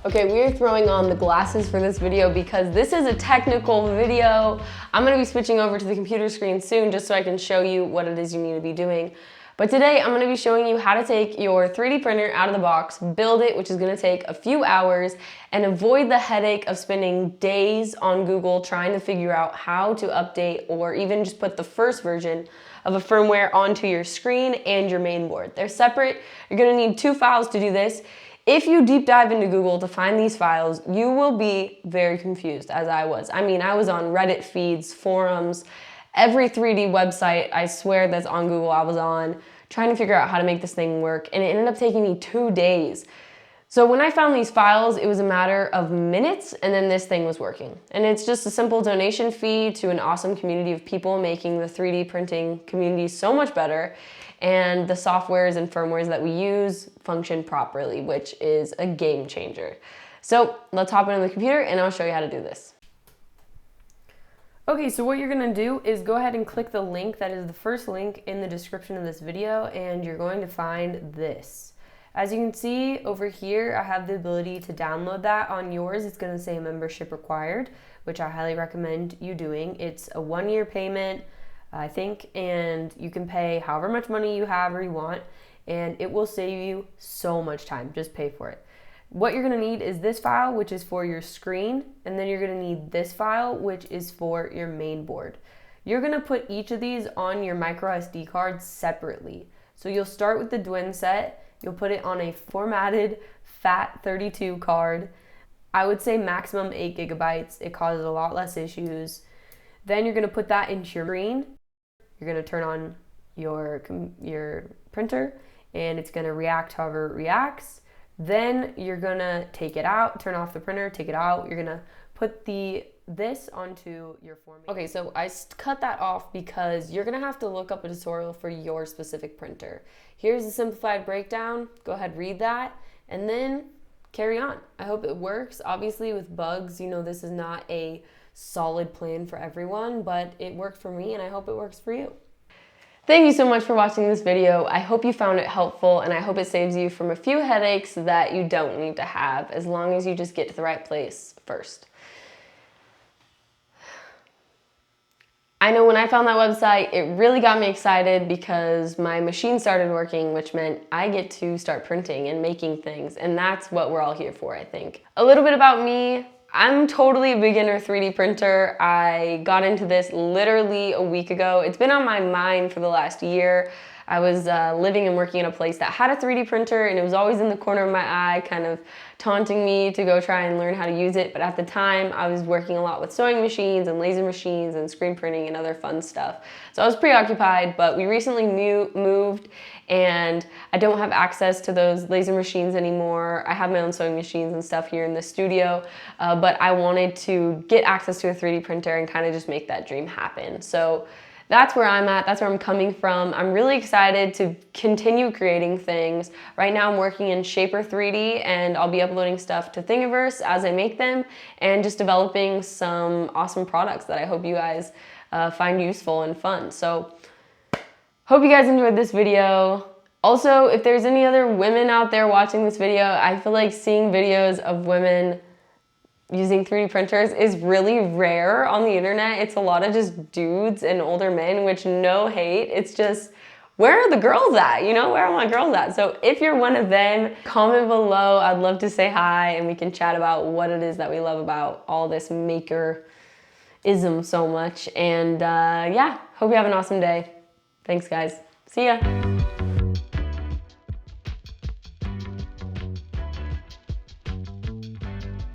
Okay, we are throwing on the glasses for this video because this is a technical video. I'm gonna be switching over to the computer screen soon just so I can show you what it is you need to be doing. But today I'm gonna be showing you how to take your 3D printer out of the box, build it, which is gonna take a few hours, and avoid the headache of spending days on Google trying to figure out how to update or even just put the first version of a firmware onto your screen and your main board. They're separate. You're gonna need 2 files to do this. If you deep dive into Google to find these files, you will be very confused, as I was. I mean, I was on Reddit feeds, forums, every 3D website, I swear that's on Google I was on, trying to figure out how to make this thing work, and it ended up taking me 2 days. So when I found these files, it was a matter of minutes, and then this thing was working. And it's just a simple donation fee to an awesome community of people making the 3D printing community so much better, and the softwares and firmwares that we use function properly, which is a game changer. So let's hop into the computer and I'll show you how to do this. Okay, so what you're gonna do is go ahead and click the link that is the first link in the description of this video, and you're going to find this. As you can see over here, I have the ability to download that. On yours, it's gonna say membership required, which I highly recommend you doing. It's a 1-year payment, I think, and you can pay however much money you have or you want, and it will save you so much time. Just pay for it. What you're gonna need is this file, which is for your screen, and then you're gonna need this file, which is for your main board. You're gonna put each of these on your micro SD card separately. So you'll start with the twin set, you'll put it on a formatted FAT32 card. I would say maximum 8 gigabytes. It causes a lot less issues. Then you're gonna put that into your screen. You're gonna turn on your printer and it's gonna react however it reacts. Then you're gonna take it out, turn off the printer, take it out. You're gonna put this onto your format. Okay, so I cut that off because you're gonna have to look up a tutorial for your specific printer. Here's a simplified breakdown. Go ahead, read that, and then carry on. I hope it works. Obviously with bugs, you know, this is not a solid plan for everyone, but it worked for me and I hope it works for you. Thank you so much for watching this video. I hope you found it helpful and I hope it saves you from a few headaches that you don't need to have, as long as you just get to the right place first. I know when I found that website, it really got me excited because my machine started working, which meant I get to start printing and making things, and that's what we're all here for, I think. A little bit about me. I'm totally a beginner 3D printer. I got into this literally a week ago. It's been on my mind for the last year. I was living and working in a place that had a 3D printer and it was always in the corner of my eye, kind of taunting me to go try and learn how to use it. But at the time, I was working a lot with sewing machines and laser machines and screen printing and other fun stuff. So I was preoccupied, but we recently moved and I don't have access to those laser machines anymore. I have my own sewing machines and stuff here in the studio, but I wanted to get access to a 3D printer and kind of just make that dream happen. So that's where I'm at, that's where I'm coming from. I'm really excited to continue creating things. Right now I'm working in Shaper 3D and I'll be uploading stuff to Thingiverse as I make them and just developing some awesome products that I hope you guys find useful and fun. So hope you guys enjoyed this video. Also, if there's any other women out there watching this video, I feel like seeing videos of women using 3D printers is really rare on the internet. It's a lot of just dudes and older men, which no hate. It's just, where are the girls at? You know, where are my girls at? So if you're one of them, comment below. I'd love to say hi and we can chat about what it is that we love about all this maker-ism so much. And yeah, hope you have an awesome day. Thanks guys. See ya.